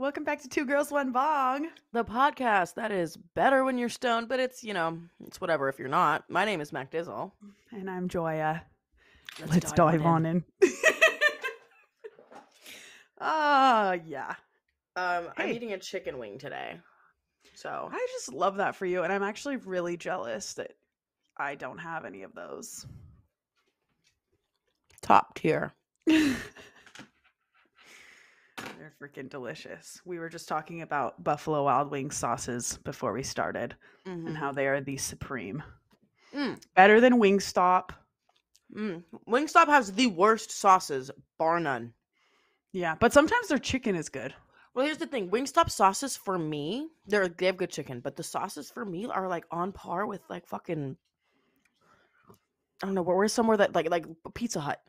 welcome back to Two Girls, One Bong. The podcast that is better when you're stoned, but it's, it's whatever if you're not. My name is MacDizzle. And I'm Joya. Let's dive on in. Yeah. I'm eating a chicken wing today. So I just love that for you. And I'm actually really jealous that I don't have any of those. Top tier. They're freaking delicious. We were just talking about Buffalo Wild Wings sauces before we started and how they are the supreme. Better than Wingstop. Wingstop has the worst sauces, bar none. Yeah, but sometimes their chicken is good. Well, here's the thing. Wingstop sauces for me, they have good chicken, but the sauces for me are like on par with like fucking, I don't know, we're somewhere that like Pizza Hut.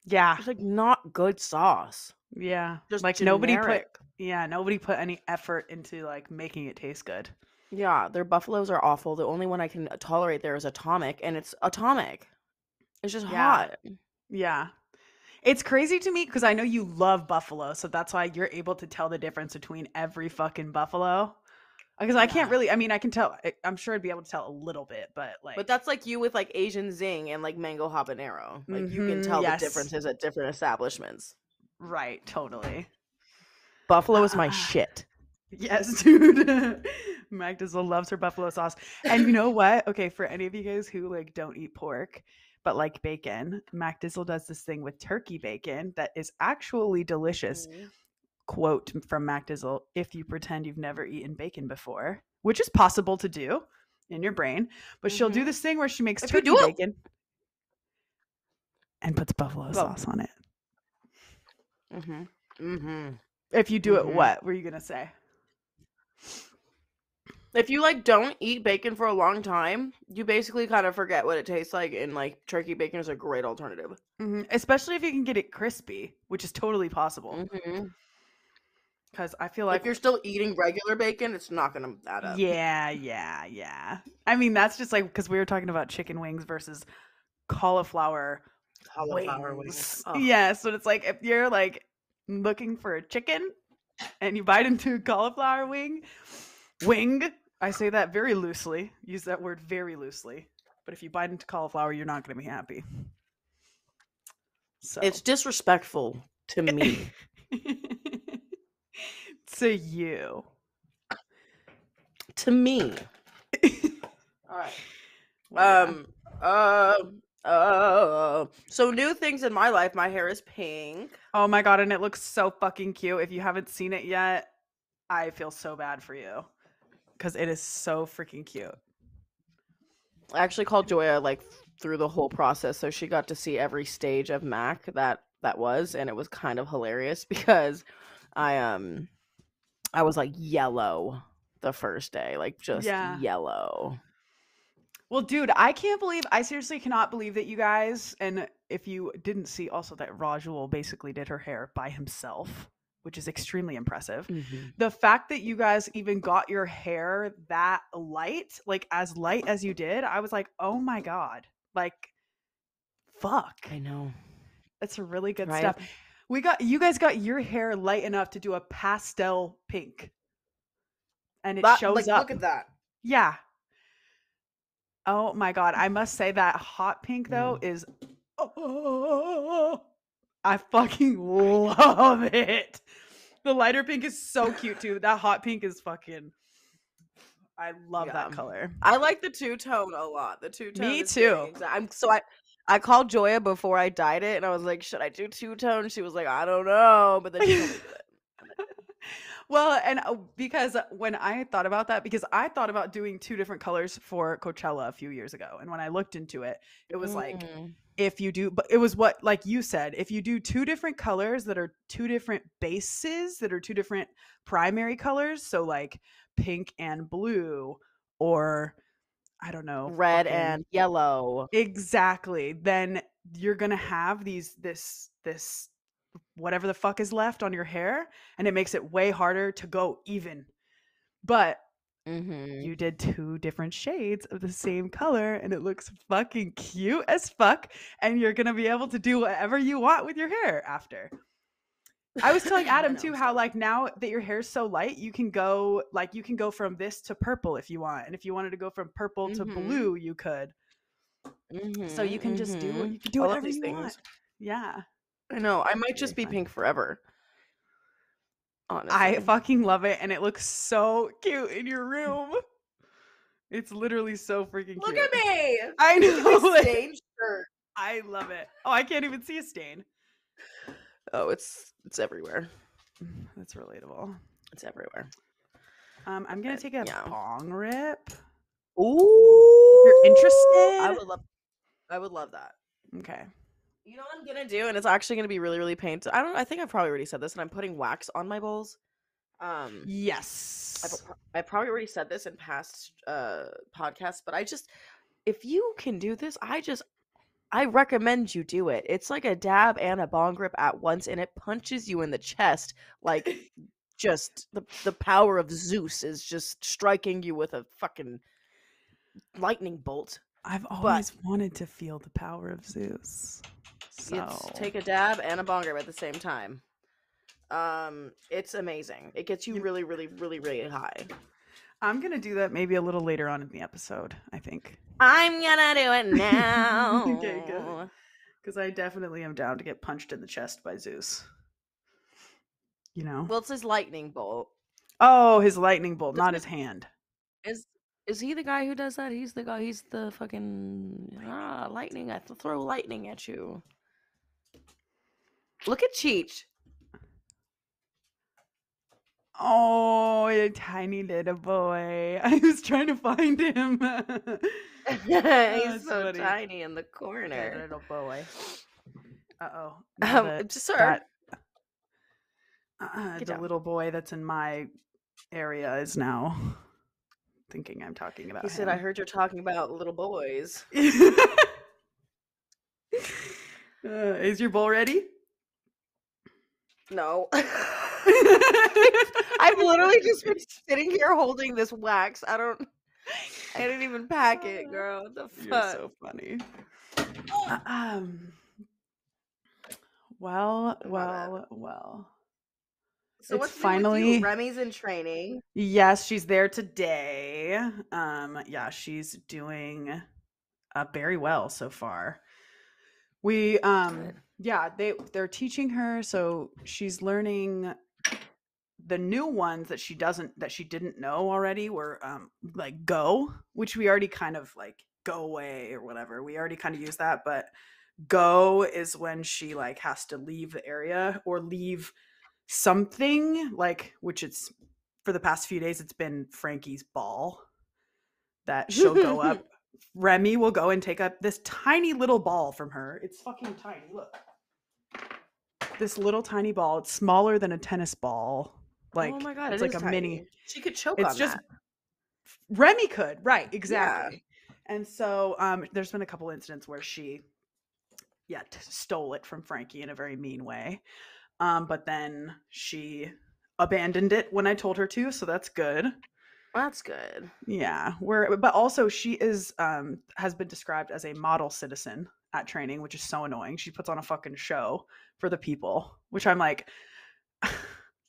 Yeah. It's like not good sauce. Yeah. Just like generic. nobody put any effort into like making it taste good. Yeah, their buffaloes are awful. The only one I can tolerate there is Atomic, and it's Atomic. It's just hot. Yeah. It's crazy to me because I know you love buffalo, so that's why you're able to tell the difference between every fucking buffalo. Because I can't really, I can tell, I'm sure I'd be able to tell a little bit, but like. But that's like you with like Asian Zing and like Mango Habanero. Like you can tell the differences at different establishments. Right, totally. Buffalo is my shit. Yes, dude. MacDizzle loves her buffalo sauce. And you know what? Okay, for any of you guys who like don't eat pork but like bacon, MacDizzle does this thing with turkey bacon that is actually delicious. Quote from MacDizzle: if you pretend you've never eaten bacon before, which is possible to do in your brain, but she'll do this thing where she makes turkey bacon and puts buffalo sauce on it. If you do it, what were you gonna say? If you like don't eat bacon for a long time, you basically kind of forget what it tastes like, and like turkey bacon is a great alternative. Especially if you can get it crispy, which is totally possible. Because I feel like if you're still eating regular bacon, it's not gonna add up. Yeah. I mean, that's just like because we were talking about chicken wings versus cauliflower wings. Yeah, so it's like if you're like looking for a chicken and you bite into a cauliflower wing, I say that very loosely, use that word very loosely, but if you bite into cauliflower, you're not going to be happy. So it's disrespectful to me. To you. To me. All right. So new things in my life. My hair is pink. Oh my god, and it looks so fucking cute. If you haven't seen it yet, I feel so bad for you because it is so freaking cute. I actually called Joya like through the whole process, so she got to see every stage of Mac that was, and it was kind of hilarious because I was like yellow the first day, like just yellow. Well, dude, I seriously cannot believe that you guys, and if you didn't see also that Rajul basically did her hair by himself, which is extremely impressive. The fact that you guys even got your hair that light, like as light as you did, I was like, oh my God, like, fuck. I know. That's really good stuff. You guys got your hair light enough to do a pastel pink. And it shows up. Look at that. Yeah. Oh my God. I must say that hot pink though is, I fucking love it. The lighter pink is so cute too. That hot pink is fucking, I love that color. I like the two-tone a lot. The two-tone. Me too. I called Joya before I dyed it and I was like, should I do two-tone? She was like, I don't know. But then she told me to do it. Well, and because when I thought about that, because I thought about doing two different colors for Coachella a few years ago. And when I looked into it, it was like, if you do, but it was what, like you said, if you do two different colors that are two different bases, that are two different primary colors. So like pink and blue, or I don't know, red and yellow. Exactly. Then you're going to have this whatever the fuck is left on your hair, and it makes it way harder to go even. But you did two different shades of the same color and it looks fucking cute as fuck, and you're gonna be able to do whatever you want with your hair after. I was telling Adam know, too so. how like now that your hair's so light, you can go from this to purple if you want, and if you wanted to go from purple to blue, you could. So you can just do I love whatever these you things. want. Yeah, I know. I might just be fun. pink forever. Honestly, I fucking love it, and it looks so cute in your room. It's literally so freaking Look cute. at me. I know. Look at my stained shirt. I love it. Oh, I can't even see a stain. Oh, it's everywhere. That's relatable. It's everywhere. I'm gonna take a bong rip. Ooh, you're interested? I would love that. Okay. You know what I'm gonna do, and it's actually gonna be really, really painful. I think I've probably already said this, and I'm putting wax on my bowls. Yes. I probably already said this in past podcasts, but if you can do this, I recommend you do it. It's like a dab and a bong rip at once, and it punches you in the chest like just the power of Zeus is just striking you with a fucking lightning bolt. I've always wanted to feel the power of Zeus. So take a dab and a bong rip at the same time. It's amazing. It gets you really, really, really, really high. I'm gonna do that maybe a little later on in the episode, I think. I'm gonna do it now. Okay, good. Because I definitely am down to get punched in the chest by Zeus. You know? Well, it's his lightning bolt. Oh, his lightning bolt, not his hand. Is he the guy who does that? He's the guy. He's the fucking lightning. I throw lightning at you. Look at Cheech. Oh, a tiny little boy. I was trying to find him. He's so tiny in the corner. Good little boy. Uh-oh. Sir. The little boy that's in my area is now thinking I'm talking about him. He said, I heard you're talking about little boys. Is your bowl ready? No. I've literally just been sitting here holding this wax. I didn't even pack it, girl. What the fuck? You're so funny. Well. So what's finally new with you? Remy's in training. Yes, she's there today. Yeah, she's doing very well so far. We yeah, they're teaching her, so she's learning the new ones that she didn't know already were like go, which we already kind of like go away or whatever. We already kind of use that, but go is when she like has to leave the area or leave something, like, which it's for the past few days it's been Frankie's ball that she'll go up. Remy will go and take up this tiny little ball from her. It's fucking tiny. Look, this little tiny ball. It's smaller than a tennis ball. Like, oh my God, it's like a tiny mini. She could choke on that. Remy could, right? Exactly. Yeah. And so there's been a couple incidents where she stole it from Frankie in a very mean way. But then she abandoned it when I told her to, so that's good. That's good. Yeah, but also she is has been described as a model citizen at training, which is so annoying. She puts on a fucking show for the people, which I'm like,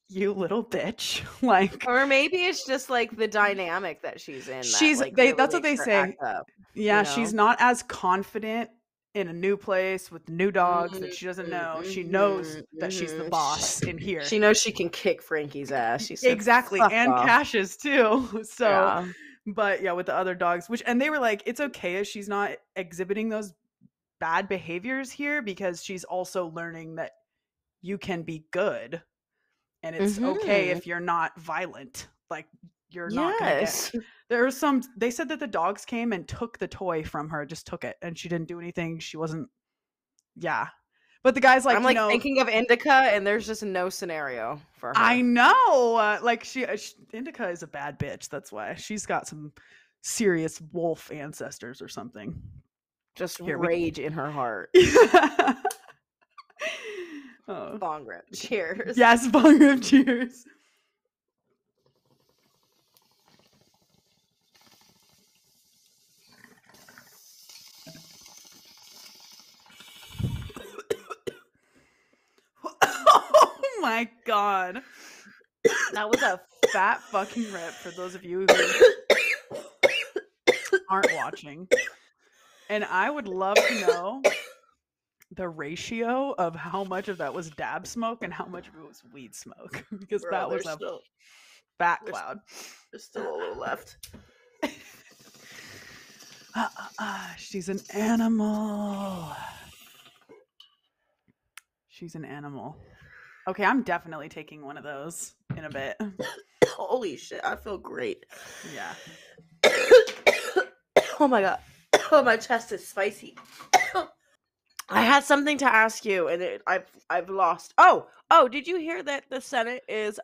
you little bitch. Like, or maybe it's just like the dynamic that she's in. That's what they say. Up, yeah, you know? She's not as confident in a new place with new dogs that she doesn't know. She knows that she's the boss in here. She knows she can kick Frankie's ass. She said, exactly, and off. Cash's too. So, yeah. But yeah, with the other dogs, and they were like, it's okay if she's not exhibiting those bad behaviors here because she's also learning that you can be good, and it's okay if you're not violent. Like, you're not gonna get. There's some. They said that the dogs came and took the toy from her, just took it, and she didn't do anything. She wasn't. Yeah, but the guy's like, I'm like thinking of Indica, and there's just no scenario for her. I know, like Indica is a bad bitch. That's why she's got some serious wolf ancestors or something. Just rage in her heart. Oh. Bong rip. Cheers. Yes, bong rip. Cheers. Oh my God. That was a fat fucking rip for those of you who aren't watching. And I would love to know the ratio of how much of that was dab smoke and how much of it was weed smoke. Because Bro, that was a fat cloud. There's still a little left. She's an animal. She's an animal. Okay, I'm definitely taking one of those in a bit. Holy shit, I feel great. Yeah. Oh my God. Oh, my chest is spicy. I had something to ask you, and I've lost. Oh, did you hear that the Senate is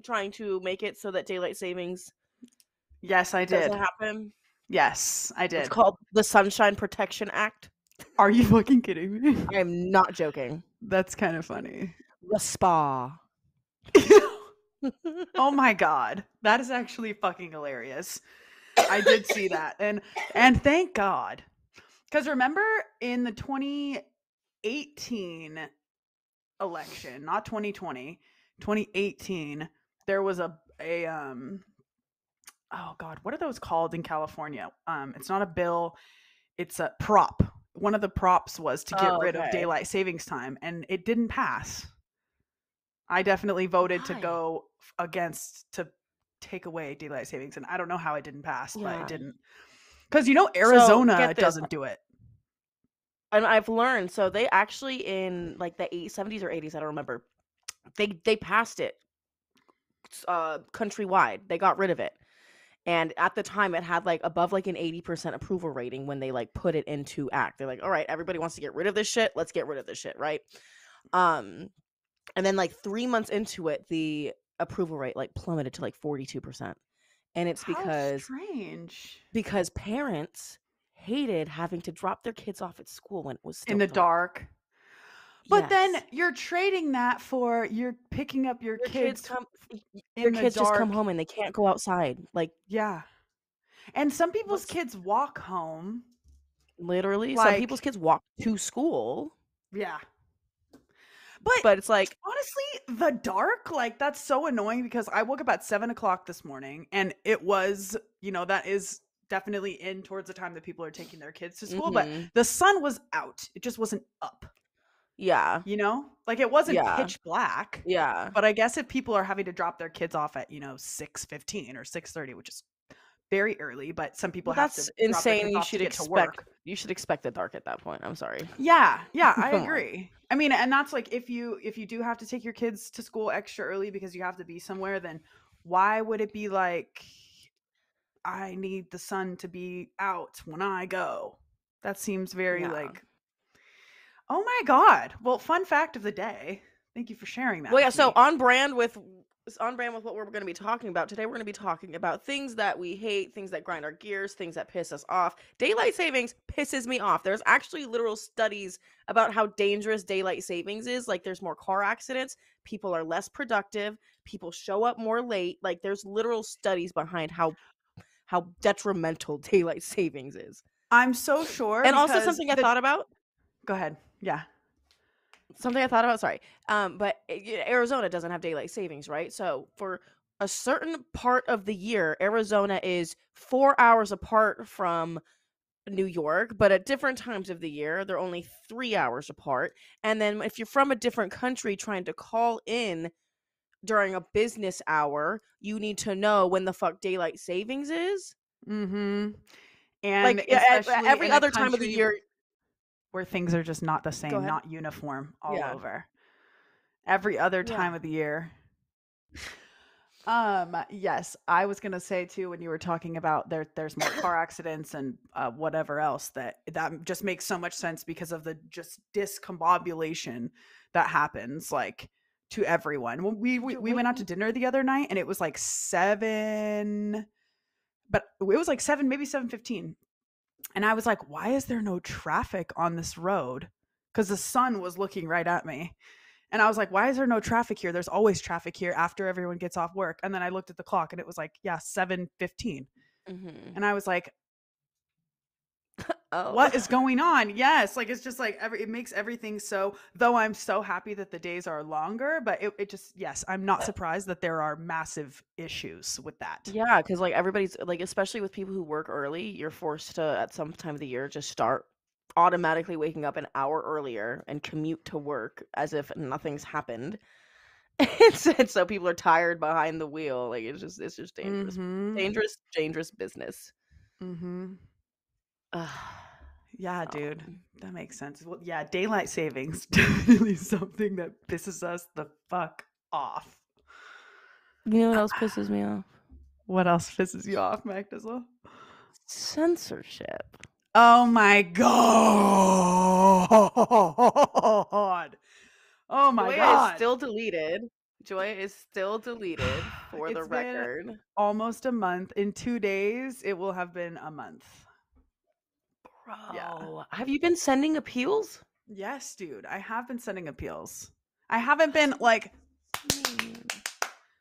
trying to make it so that daylight savings Yes, I did. doesn't happen? Yes, I did. It's called the Sunshine Protection Act. Are you fucking kidding me? I am not joking. That's kind of funny. The spa. Oh my God. That is actually fucking hilarious. I did see that. And thank God. Because remember in the 2018 election, not 2020, 2018, there was a oh God, what are those called in California? It's not a bill, it's a prop. One of the props was to get rid of daylight savings time, and it didn't pass. I definitely voted to go against to take away daylight savings, and I don't know how it didn't pass, but it didn't. Because Arizona doesn't do it. And I've learned, so they actually in like the 70s or 80s, I don't remember. They passed it countrywide. They got rid of it. And at the time it had like above like an 80% approval rating when they like put it into act. They're like, all right, everybody wants to get rid of this shit. Let's get rid of this shit, right? And then like 3 months into it, the approval rate like plummeted to like 42%. And it's because parents hated having to drop their kids off at school when it was still in the dark. But then you're trading that for you're picking up your kids just come home and they can't go outside. Like, yeah. And some people's kids walk home. Literally. Some people's kids walk to school. Yeah. But it's like, honestly, the dark, like that's so annoying because I woke up at 7:00 this morning and it was, that is definitely in towards the time that people are taking their kids to school, but the sun was out. It just wasn't up. Yeah. Like it wasn't pitch black. Yeah. But I guess if people are having to drop their kids off at, 6:15 or 6:30, which is very early, but some people have to. That's insane. You should expect the dark at that point. I'm sorry. Yeah, I agree. I mean, and that's like if you do have to take your kids to school extra early because you have to be somewhere, then why would it be like I need the sun to be out when I go? That seems very like, oh my God. Well, fun fact of the day. Thank you for sharing that. Well, yeah. So on brand with what we're going to be talking about today, we're going to be talking about things that we hate, things that grind our gears, things that piss us off. Daylight savings pisses me off. There's actually literal studies about how dangerous daylight savings is. Like there's more car accidents. People are less productive. People show up more late. Like there's literal studies behind how detrimental daylight savings is. I'm so sure. And also something I thought about. Go ahead. Yeah. Something I thought about, sorry. But Arizona doesn't have daylight savings, right? So for a certain part of the year, Arizona is 4 hours apart from New York, but at different times of the year, they're only 3 hours apart. And then if you're from a different country trying to call in during a business hour, you need to know when the fuck daylight savings is. Mm-hmm. And like every other time of the year where things are just not the same, not uniform all over. Every other time of the year. Yes, I was gonna say too when you were talking about there's more car accidents and whatever else that just makes so much sense because of the just discombobulation that happens like to everyone. We went out to dinner the other night and it was like 7, but it was like 7, maybe 7:15. And I was like, why is there no traffic on this road? Because the sun was looking right at me. And I was like, why is there no traffic here? There's always traffic here after everyone gets off work. And then I looked at the clock and it was like, 7:15. Mm-hmm. And I was like, what is going on? Yes, like it's just like it makes everything so. Though I'm so happy that the days are longer, but it just yes, I'm not surprised that there are massive issues with that. Yeah, because like everybody's like, especially with people who work early, you're forced to at some time of the year just start automatically waking up an hour earlier and commute to work as if nothing's happened. And so people are tired behind the wheel. Like it's just dangerous, dangerous business. Yeah, dude, that makes sense. Well, yeah, daylight savings definitely something that pisses us the fuck off. You know what else pisses me off? What else pisses you off, MacDizzle? Censorship. Oh my god! Oh my god! Joya is still deleted. Joya is still deleted for the record. Been almost a month. In 2 days, it will have been a month. Bro, yeah. Have you been sending appeals? Yes, dude. I have been sending appeals. I haven't been like,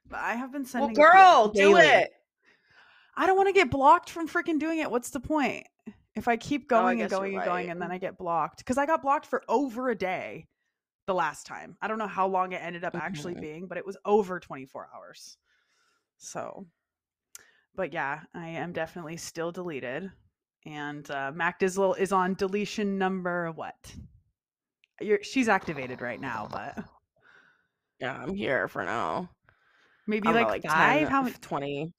but I have been sending. Well, girl, do it. I don't want to get blocked from freaking doing it. What's the point? If I keep going and going and going and then I get blocked, because I got blocked for over a day the last time. I don't know how long it ended up actually being, but it was over 24 hours. So, but yeah, I am definitely still deleted. And MacDizzle is on deletion number what? She's activated right now, but yeah, I'm here for now. Maybe like 5? 10, how many? 20?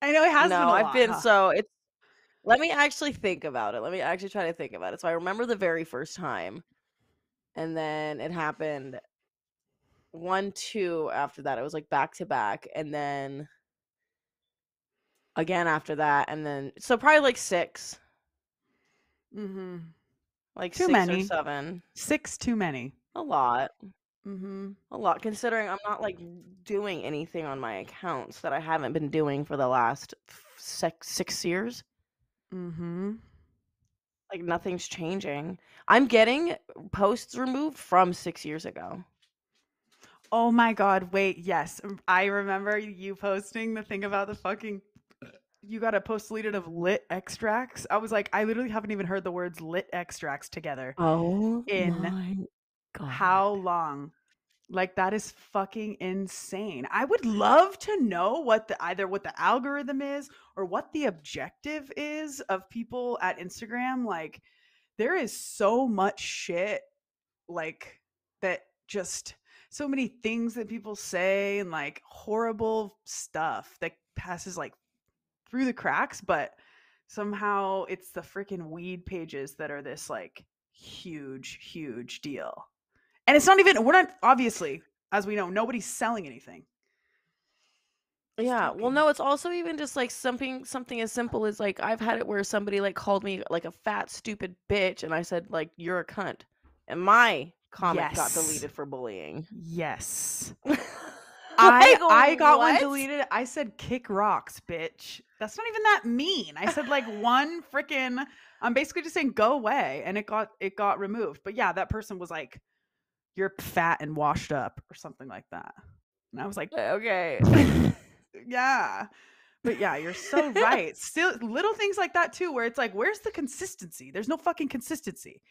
I know it has been a lot. I've been so it's. Let me actually think about it. Let me actually try to think about it. So I remember the very first time, and then it happened 1, 2 after that. It was like back to back, and then again after that, and then so probably like 6. Like too 6 many. or 7. 6 too many. A lot. A lot, considering I'm not like doing anything on my accounts that I haven't been doing for the last 6 years. Like nothing's changing. I'm getting posts removed from 6 years ago. Oh my god, wait, yes. I remember you posting the thing about the fucking you got a post deleted of lit extracts. I was like, I literally haven't even heard the words lit extracts together. Oh in my god. How long? Like that is fucking insane. I would love to know what either what the algorithm is or what the objective is of people at Instagram. Like there is so much shit like that, just so many things that people say and like horrible stuff that passes like through the cracks, but somehow it's the freaking weed pages that are this like huge deal. And it's not even, we're not, obviously, as we know, nobody's selling anything. Yeah, well, no, it's also even just like something as simple as like I've had it where somebody like called me like a fat stupid bitch, and I said like you're a cunt, and my comment got deleted for bullying. Yes. I got one deleted. I said kick rocks, bitch. That's not even that mean. I said like one freaking, I'm basically just saying go away, and it got removed. But yeah, that person was like, you're fat and washed up or something like that. And I was like, okay. Yeah. But yeah, you're so right. Still little things like that too, where it's like, where's the consistency? There's no fucking consistency.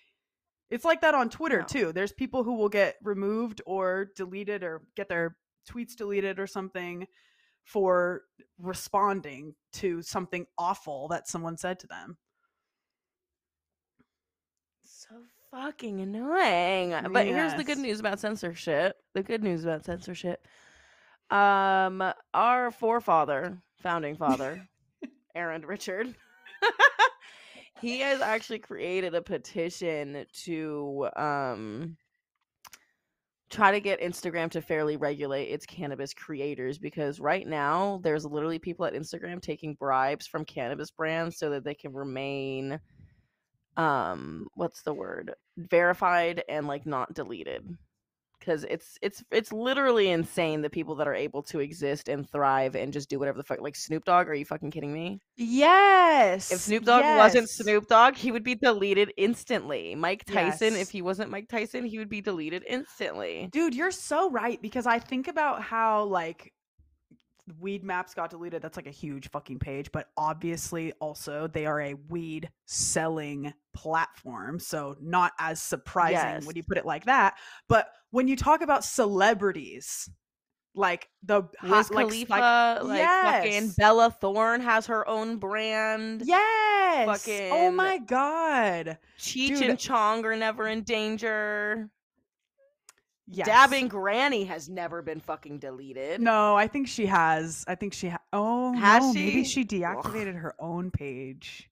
It's like that on Twitter too. There's people who will get removed or deleted or get their tweets deleted or something for responding to something awful that someone said to them. So fucking annoying. But here's the good news about censorship. Our founding father, Arend Richard, he has actually created a petition to try to get Instagram to fairly regulate its cannabis creators, because right now there's literally people at Instagram taking bribes from cannabis brands so that they can remain what's the word, verified and like not deleted, because it's literally insane the people that are able to exist and thrive and just do whatever the fuck. Like Snoop Dogg, are you fucking kidding me? Yes. If Snoop Dogg wasn't Snoop Dogg, he would be deleted instantly. Mike Tyson, if he wasn't Mike Tyson, he would be deleted instantly. Dude, you're so right, because I think about how like Weed Maps got deleted. That's like a huge fucking page, but obviously also they are a weed selling platform, so not as surprising Yes. when you put it like that. But when you talk about celebrities, like the Wiz hot, Khalifa, like fucking yes, Bella Thorne has her own brand. yes, oh Fucking my god, Cheech dude, and Chong are never in danger. yes. Dabbing Granny has never been fucking deleted. No, I think she has. Oh Has no, she? maybe she Ugh. deactivated her own page.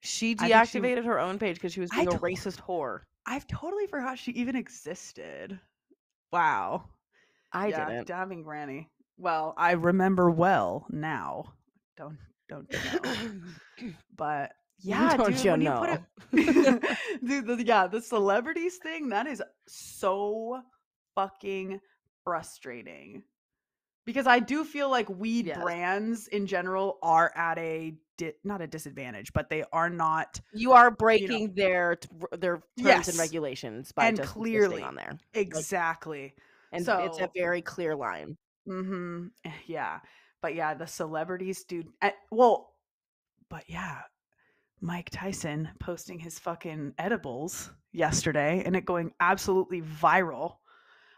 She I think she. deactivated her own page because she was being a racist whore. I've totally forgot she even existed. Wow. I Yeah, didn't. dabbing Granny. Well, I remember well now. Don't you know? But yeah, Don't dude, you when you know? put it, dude, the celebrities thing, that is so fucking frustrating. Because I do feel like weed Yes. brands in general are at a not a disadvantage, but they are not. You are breaking their terms Yes, and regulations by and just clearly, existing on there. exactly. And So it's a very clear line. yeah, but yeah, the celebrities, dude. Well, but yeah, Mike Tyson posting his fucking edibles yesterday and it going absolutely viral.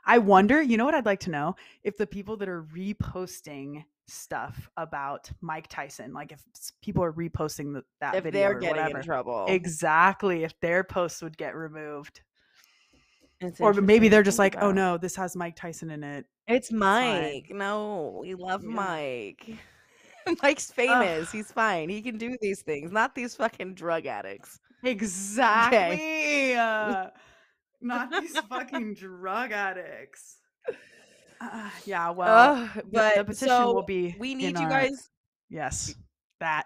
I wonder, you know what I'd like to know? If the people that are reposting stuff about Mike Tyson, like if people are reposting that If video they're or getting in whatever, trouble. exactly, if their posts would get removed. It's Or maybe interesting they're to just think like, oh about. no, this has Mike Tyson in it. It's It's fine. Mike. No, we love Yeah. Mike. Mike's famous. He's fine. He can do these things, not these fucking drug addicts. Exactly. Not these fucking drug addicts. Yeah, well, the But petition so will be we in need you our guys. yes, that.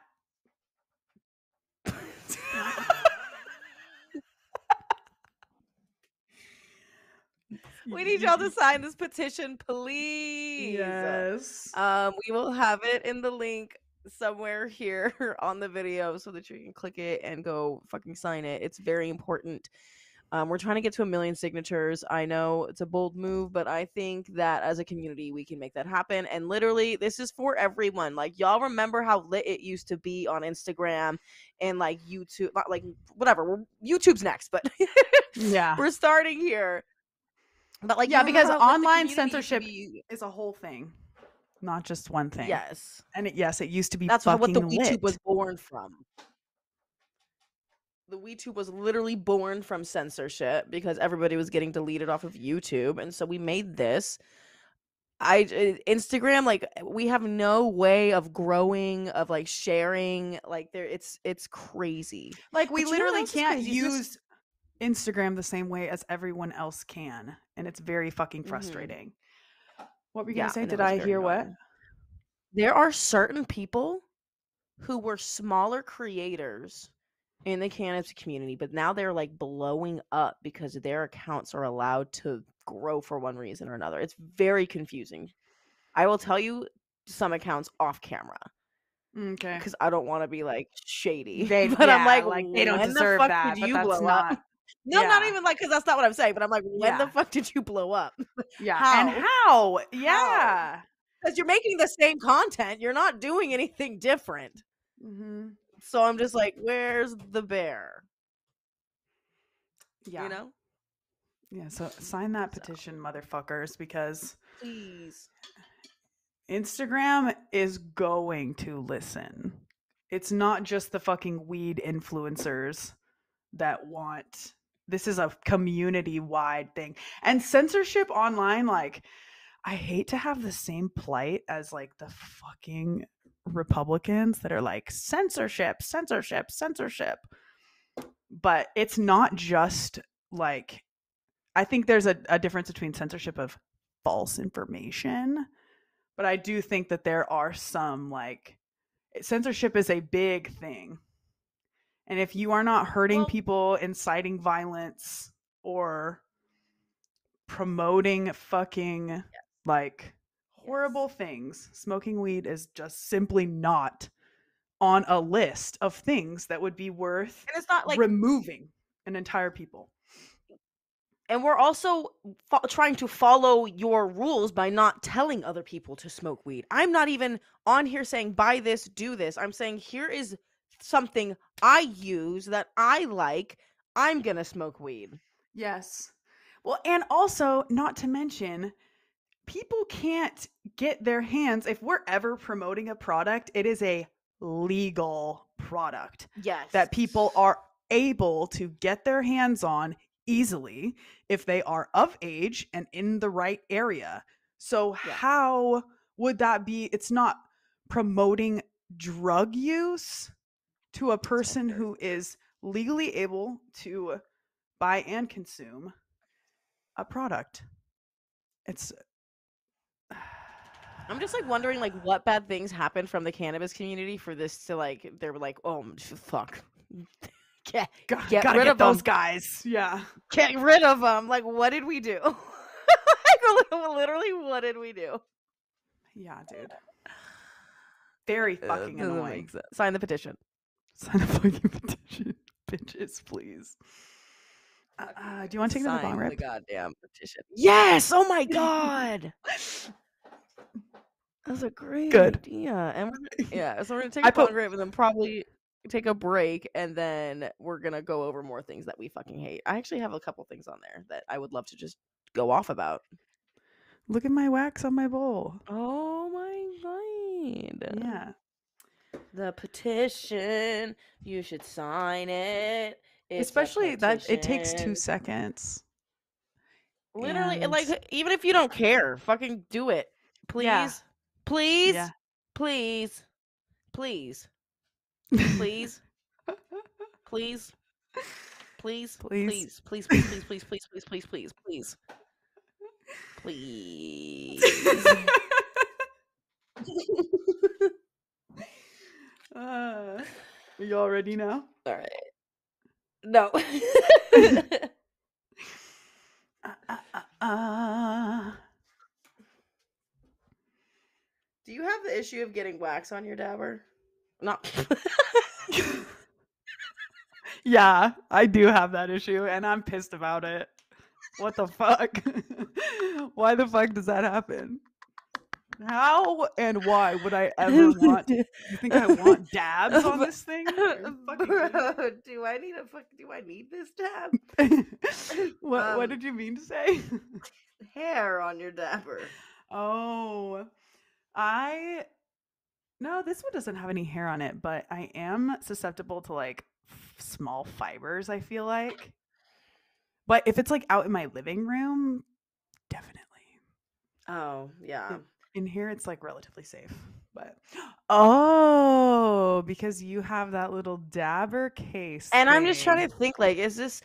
We need y'all to sign this petition, please. Yes. We will have it in the link somewhere here on the video so that you can click it and go fucking sign it. It's very important. We're trying to get to 1 million signatures. I know it's a bold move, but I think that as a community, we can make that happen. And literally, this is for everyone. Like, y'all remember how lit it used to be on Instagram and like YouTube, not like whatever. YouTube's next, but Yeah. we're starting here. But like, yeah, because online censorship censorship is a whole thing, not just one thing. Yes. And it used to be That's fucking what the lit. WeedTube was born from. The WeedTube was literally born from censorship because everybody was getting deleted off of YouTube, and so we made this. Instagram, like, we have no way of growing, of like sharing, like it's crazy. Like we But you know what literally else is can't crazy? use Instagram the same way as everyone else can, and it's very fucking frustrating. What were you Yeah, gonna say? and it Did was I very hear what? annoying. There are certain people who were smaller creators in the cannabis community, but now they're like blowing up because their accounts are allowed to grow for one reason or another. It's very confusing. I will tell you some accounts off camera Okay. because I don't want to be like shady. They But I'm like, they don't when the deserve fuck that, did but you that's blow up? not No, not yeah. even like, because that's not what I'm saying, but I'm like, when the Yeah. fuck did you blow up? Yeah. How? And how? Yeah. Because you're making the same content. You're not doing anything different. So I'm just like, where's the bear? Yeah. You know? Yeah, so sign that petition, motherfuckers, because Please. Instagram is going to listen. It's not just the fucking weed influencers that want. This is a community-wide thing. And censorship online, like, I hate to have the same plight as like the fucking Republicans that are like censorship, censorship, censorship. But it's not just like, I think there's a difference between censorship of false information, but I do think that there are some, like, censorship is a big thing. And if you are not hurting people, inciting violence, or promoting fucking like horrible things, smoking weed is just simply not on a list of things that would be worth and it's not like removing an entire people. And we're also trying to follow your rules by not telling other people to smoke weed. I'm not even on here saying buy this, do this. I'm saying here is something I use that I like. I'm going to smoke weed. Yes. Well, and also, not to mention, people can't get their hands, if we're ever promoting a product, it is a legal product. Yes. That people are able to get their hands on easily if they are of age and in the right area. So how would that be? It's not promoting drug use to a person who is legally able to buy and consume a product. It's I'm just like wondering like what bad things happen from the cannabis community for this to like they're like, oh fuck. Get rid of those guys. Yeah. Get rid of them. Like, what did we do? Like, literally, what did we do? Yeah, dude. Very fucking annoying. Sign the petition. Sign the fucking petition. Bitches, please. Do you want to take another bong rip? The goddamn petition. Yes! Oh my god! That's a great idea. And so we're gonna take a bong rip and then probably take a break, and then we're gonna go over more things that we fucking hate. I actually have a couple things on there that I would love to just go off about. Look at my wax on my bowl. Oh my god. Yeah. The petition. You should sign it. Especially that it takes 2 seconds. Literally, like, even if you don't care, fucking do it. Please. Yeah. Please. Yeah. Please. Please. Please. Please. Please. Please. Please. Please. Please. Please. Please. Please. Please. Please. Please. Please. Please. Are you all ready now? All right. No. Do you have the issue of getting wax on your dabber? No. Yeah, I do have that issue, and I'm pissed about it. What the fuck? Why the fuck does that happen? How and why would I ever want? You think I want dabs on this thing? Bro, do I need this dab? What did you mean to say? Hair on your dabber. Oh, no, this one doesn't have any hair on it, but I am susceptible to like small fibers, I feel like. But if it's like out in my living room, definitely. Oh, yeah. In here, it's like relatively safe. But because you have that little dabber case. And thing. I'm just trying to think, like, is this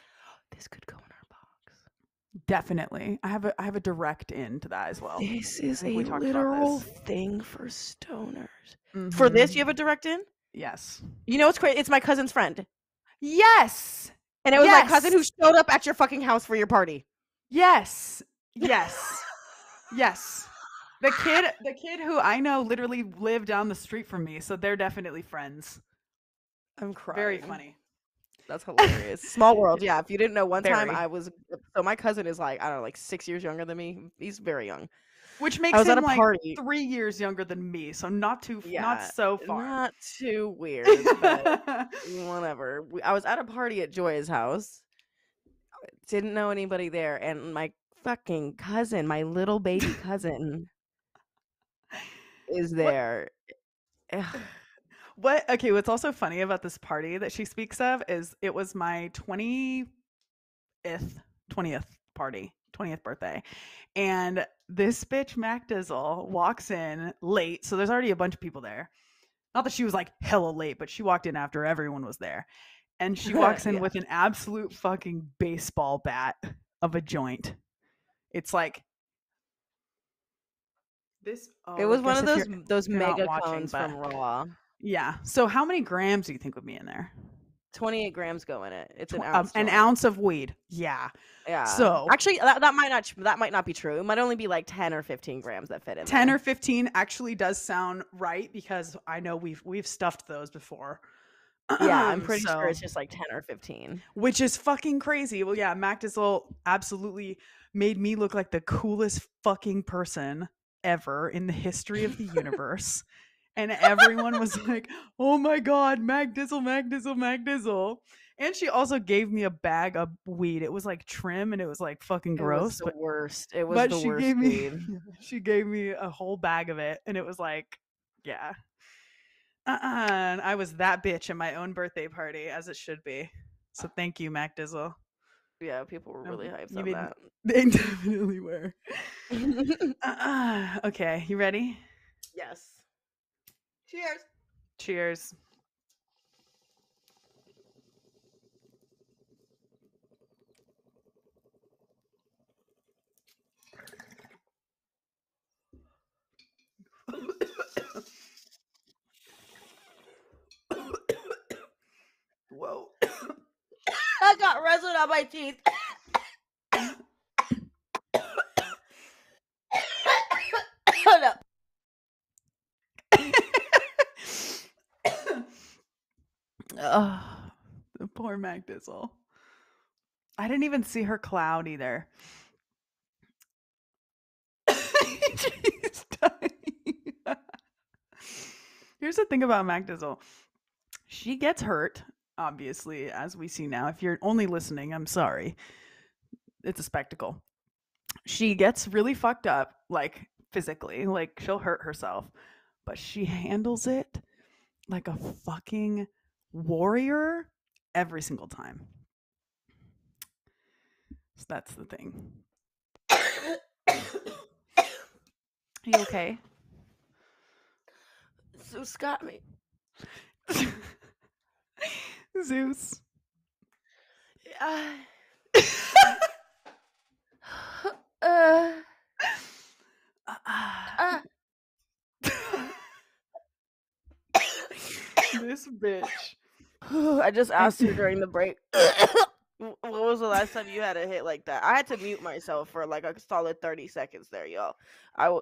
could go in our box? Definitely. I have a direct in to that as well. This is a literal thing for stoners. Mm-hmm. For this, you have a direct in? Yes. You know what's crazy? It's my cousin's friend. Yes. And it was my cousin who showed up at your fucking house for your party. Yes. Yes. Yes. The kid who I know literally lived down the street from me, so they're definitely friends. I'm crying. Very funny. That's hilarious. Small world, yeah. If you didn't know, one time so my cousin is like, I don't know, like 6 years younger than me. He's very young. Which makes him like 3 years younger than me, so not so far. Not too weird, but whatever. I was at a party at Joya's house. Didn't know anybody there, and my fucking cousin, my little baby cousin, is there. What's also funny about this party that she speaks of is it was my 20th birthday, and this bitch MacDizzle walks in late, so there's already a bunch of people there. Not that she was like hella late, but she walked in after everyone was there, and she walks in with an absolute fucking baseball bat of a joint. It's like this. It was one of those mega cones from Raw. Yeah. So how many grams do you think would be in there? 28 grams go in it. It's an ounce. An ounce of weed. Yeah. Yeah. So actually, that might not be true. It might only be like 10 or 15 grams that fit in. 10 or 15 actually does sound right, because I know we've stuffed those before. Yeah, I'm pretty So, sure it's just like 10 or 15. which is fucking crazy. Well, yeah, MacDizzle absolutely made me look like the coolest fucking person ever in the history of the universe. And everyone was like, "Oh my god, MacDizzle, MacDizzle, MacDizzle." And she also gave me a bag of weed. It was like trim and it was like fucking It was gross, the worst. It was but the she worst gave me weed. she gave me a whole bag of it and it was like, yeah. And I was that bitch at my own birthday party, as it should be. So thank you, MacDizzle. Yeah, people were really hyped You on made that. they definitely were. Okay, you ready? Yes. Cheers. Cheers. Whoa. I got resin on my teeth. Oh, no. Oh, the poor MacDizzle. I didn't even see her cloud either. She's dying. Here's the thing about MacDizzle. She gets hurt, obviously, as we see now. If you're only listening, I'm sorry. It's a spectacle. She gets really fucked up, like physically, like she'll hurt herself, but she handles it like a fucking warrior every single time. So that's the thing. You okay? Zeus got me. Zeus. This bitch. I just asked her during the break. What was the last time you had a hit like that? I had to mute myself for like a solid 30 seconds there, y'all. How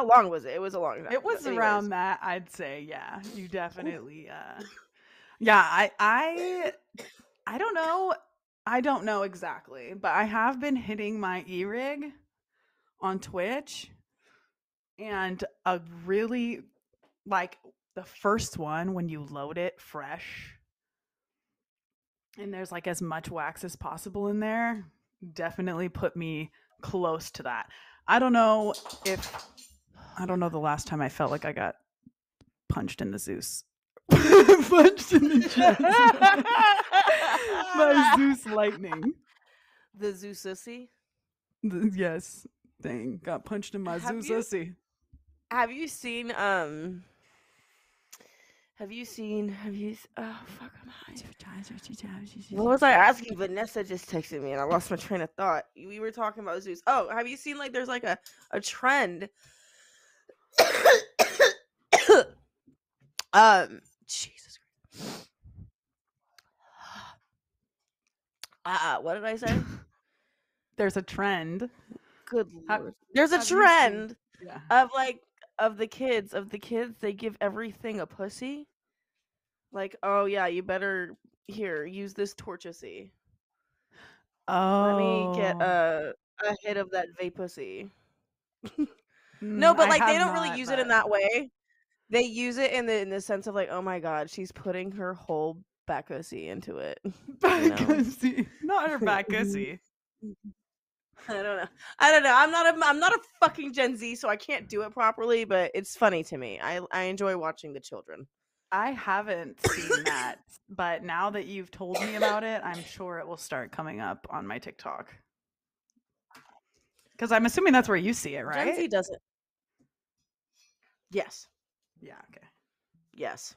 long was it? It was a long time. It was Anyways. around that, I'd say. Yeah, you definitely. Yeah, I don't know. I don't know exactly, but I have been hitting my e-rig on Twitch, and a really like the first one when you load it fresh, and there's like as much wax as possible in there, definitely put me close to that. I don't know the last time I felt like I got punched in the Zeus. Punched in the chest by Zeus lightning. The Zeusissy? Yes, dang, got punched in my Zeusissy. Have you seen oh fuck, I'm high. What was I asking? Vanessa just texted me and I lost my train of thought. We were talking about Zeus. Oh, have you seen like there's like a trend? Jesus Christ. What did I say? There's a trend. Good Lord. There's a trend of the kids. They give everything a pussy. Like, oh yeah, you better use this tortussy. Oh, let me get a hit of that vape pussy. No, but like they don't really use it in that way. They use it in the sense of like, oh my god, she's putting her whole back pussy into it. Back-pussy. Not her back pussy. I don't know. I'm not a fucking Gen Z, so I can't do it properly, but it's funny to me. I enjoy watching the children. I haven't seen that, but now that you've told me about it, I'm sure it will start coming up on my TikTok. Because I'm assuming that's where you see it, right? Gen Z doesn't. Yes. Yeah, okay. Yes.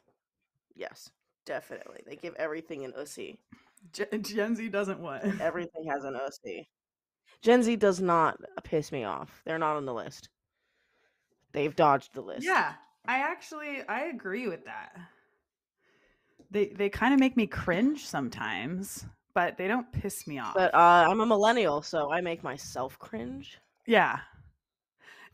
Definitely. They give everything an ussy. Gen Z doesn't what? Everything has an ussy. Gen Z does not piss me off. They're not on the list. They've dodged the list. Yeah, I agree with that. They kind of make me cringe sometimes, but they don't piss me off. But I'm a millennial, so I make myself cringe. Yeah.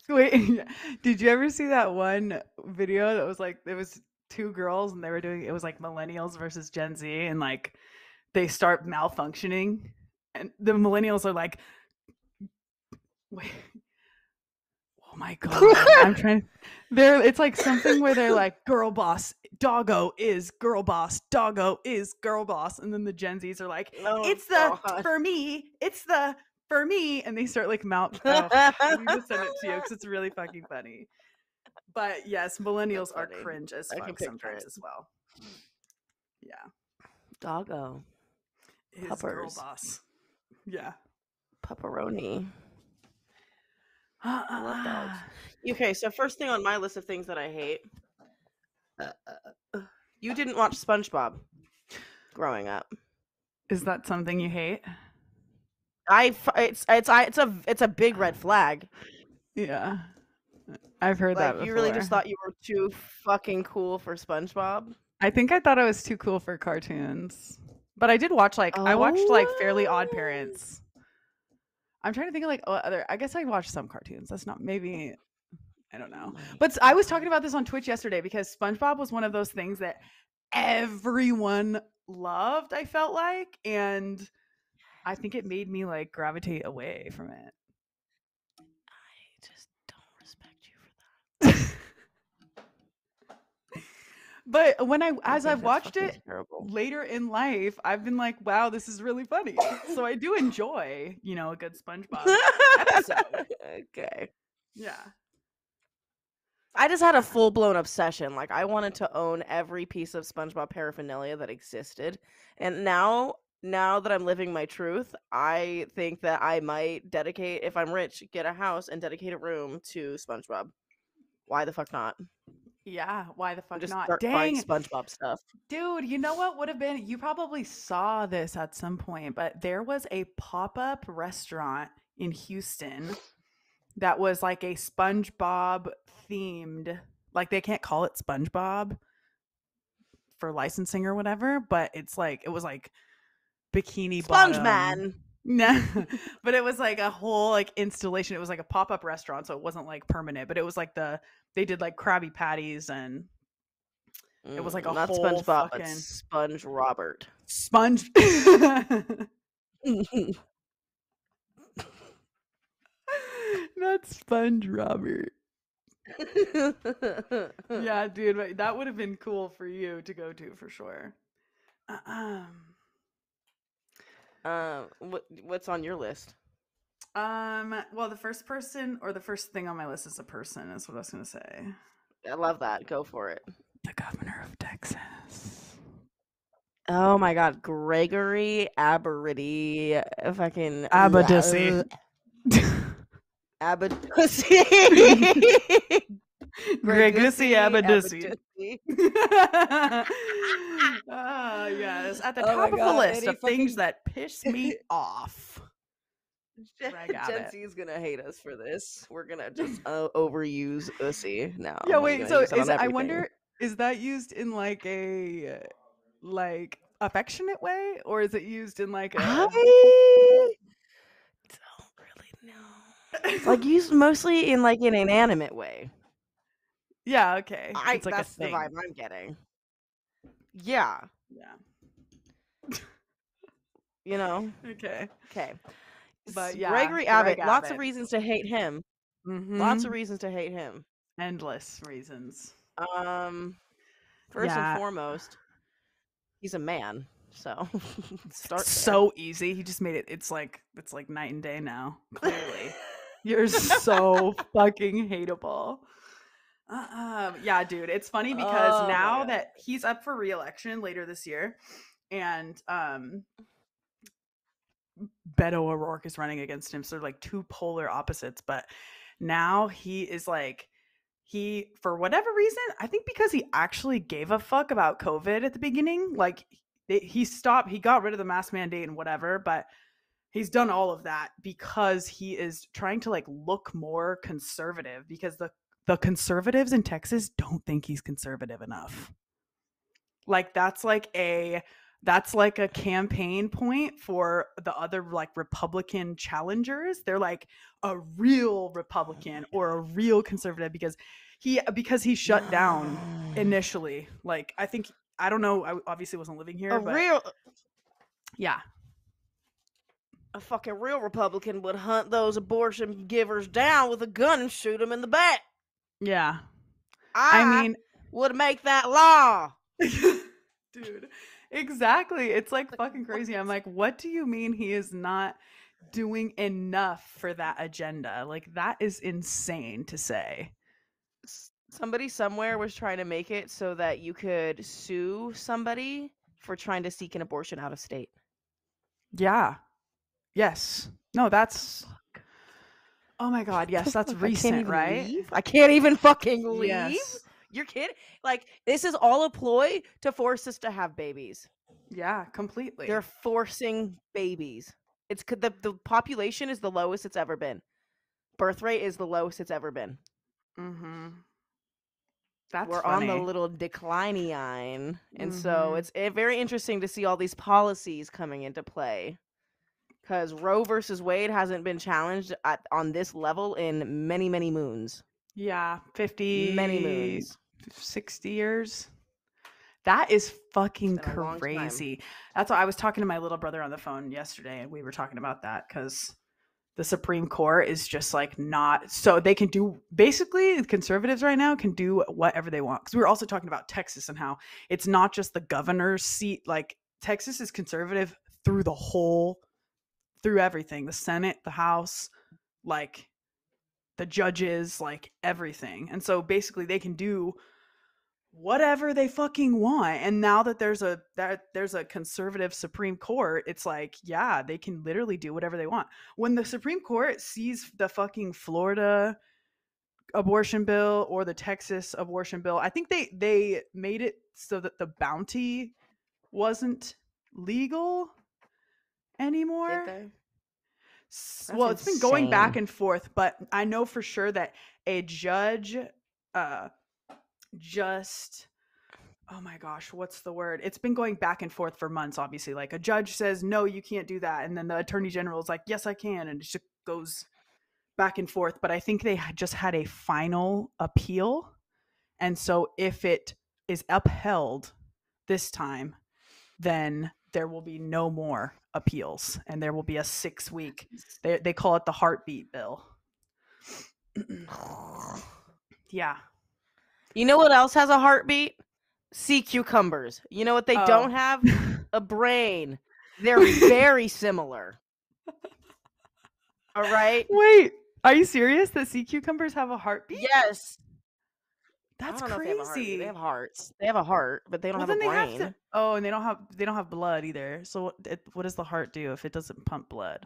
Wait, did you ever see that one video that was like, it was two girls and they were doing, it was like millennials versus Gen Z, and like they start malfunctioning and the millennials are like, wait, oh my god, I'm trying, it's like something where they're like, girl boss doggo is girl boss, doggo is girl boss, and then the Gen Z's are like, it's the for me, it's the for me, and they start like I need to send it to you because it's really fucking funny. But yes, millennials are cringe as fuck sometimes as well. Yeah. Doggo. His girl boss. Yeah. Pepperoni. I love dogs. Okay, so first thing on my list of things that I hate. You didn't watch SpongeBob growing up. Is that something you hate? It's a big red flag. Yeah. I've heard that before. You really just thought you were too fucking cool for SpongeBob? I think I thought I was too cool for cartoons. But I did watch I watched like Fairly Odd Parents. I'm trying to think of like other, I guess I watched some cartoons. That's not, maybe, I don't know. But I was talking about this on Twitch yesterday because SpongeBob was one of those things that everyone loved, I felt like, and I think it made me like gravitate away from it. I just don't respect you for that. But when as I've watched it later in life, I've been like, wow, this is really funny. So I do enjoy, a good SpongeBob episode. Okay. Yeah. I just had a full-blown obsession. Like, I wanted to own every piece of SpongeBob paraphernalia that existed. And now that I'm living my truth, I think that I might dedicate, if I'm rich, get a house and dedicate a room to SpongeBob. Why the fuck not? Yeah, why the fuck just not? Start buying SpongeBob stuff. Dude, you know what would have been? You probably saw this at some point, but there was a pop-up restaurant in Houston that was like a SpongeBob themed. Like, they can't call it SpongeBob for licensing or whatever, but it was like Bikini Bottom. SpongeMan. No, but it was like a whole like installation. It was like a pop-up restaurant, so it wasn't like permanent, but it was like they did like Krabby Patties, and it was like a not whole SpongeBob, fucking but Sponge Robert. Sponge. Not Sponge Robert. Yeah, dude, that would have been cool for you to go to for sure. What's on your list? Well, the first thing on my list is a person, is what I was gonna say. I love that. Go for it. The governor of Texas. Oh my god, Gregory Aberity, fucking Abadussy. Abadussy. Gregussy Abadussy. Yes, at the top of the list of things that piss me off. Gen Z is gonna hate us for this. We're gonna just overuse ussy now. Yeah, wait. So I wonder, is that used in like a affectionate way, or is it used in like a? I don't really know. It's like used mostly in like an inanimate way. Yeah. Okay. It's like that's the vibe I'm getting. Yeah. Yeah. Okay. But yeah, Gregory Abbott, lots of reasons to hate him. Mm-hmm. Lots of reasons to hate him. Endless reasons. First and foremost, he's a man. So so easy. He just made it. It's like night and day now. Clearly, you're so fucking hateable. Yeah, dude. It's funny because now that he's up for re-election later this year, and Beto O'Rourke is running against him, so they're like two polar opposites. But now he is like, for whatever reason, I think because he actually gave a fuck about COVID at the beginning, like he got rid of the mask mandate and whatever, but he's done all of that because he is trying to like look more conservative, because the conservatives in Texas don't think he's conservative enough. Like that's like a campaign point for the other like Republican challengers. They're like a real Republican or a real conservative, because because he shut down initially. Like, I don't know. I obviously wasn't living here, but yeah. A fucking real Republican would hunt those abortion givers down with a gun and shoot them in the back. Yeah. I mean, would make that law. Dude, exactly. It's like fucking crazy. I'm like, what do you mean he is not doing enough for that agenda? Like, that is insane to say. Somebody somewhere was trying to make it so that you could sue somebody for trying to seek an abortion out of state. Yeah. Yes. No, that's... Oh my God. Yes, that's recent, right? I can't even fucking leave. Yes. You're kidding? Like, this is all a ploy to force us to have babies. Yeah, completely. They're forcing babies. It's the population is the lowest it's ever been. Birth rate is the lowest it's ever been. Mm-hmm. That's We're funny. on the little decline, and so it's very interesting to see all these policies coming into play. Because Roe versus Wade hasn't been challenged on this level in many, many moons. Yeah, 50, many moons, 60 years. That is fucking crazy. That's why I was talking to my little brother on the phone yesterday, and we were talking about that because the Supreme Court is just like not, so they can do, basically conservatives right now can do whatever they want. Because we were also talking about Texas and how it's not just the governor's seat. Like, Texas is conservative through through everything, the Senate, the House, like the judges, like everything. And so basically they can do whatever they fucking want. And now that there's a conservative Supreme Court, it's like, yeah, they can literally do whatever they want. When the Supreme Court sees the fucking Florida abortion bill or the Texas abortion bill, I think they made it so that the bounty wasn't legal anymore. Did they? Well, it's been going back and forth, but I know for sure that a judge just, oh my gosh, what's the word? It's been going back and forth for months, obviously. Like, a judge says, no, you can't do that. And then the attorney general is like, yes, I can. And it just goes back and forth. But I think they just had a final appeal. And so if it is upheld this time, then there will be no more appeals, and there will be a 6-week, they call it the heartbeat bill. Yeah. You know what else has a heartbeat? Sea cucumbers. You know what they don't have? A brain. They're very similar. All right? Wait, are you serious that sea cucumbers have a heartbeat? Yes. That's crazy. They have hearts. They have a heart, but they don't have a brain. And they don't have blood either. So what does the heart do if it doesn't pump blood?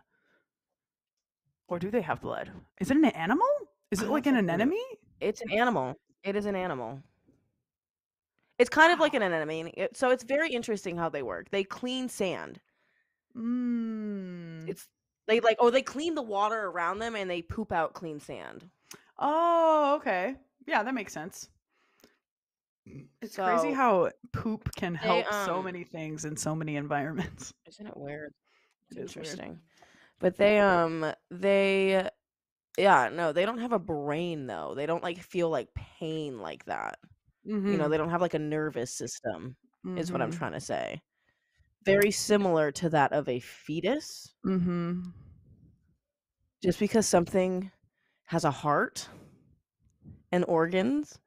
Or do they have blood? Is it an animal? Is it like an anemone? It's an animal. It is an animal. It's kind of like an anemone. So it's very interesting how they work. They clean sand. They clean the water around them and they poop out clean sand. Oh, okay. Yeah, that makes sense. It's crazy how poop can help so many things in so many environments. Isn't it weird? It's interesting. Weird. But they don't have a brain though. They don't like feel like pain like that. Mm-hmm. You know, they don't have like a nervous system, is what I'm trying to say. Very similar to that of a fetus. Mm-hmm. Just because something has a heart and organs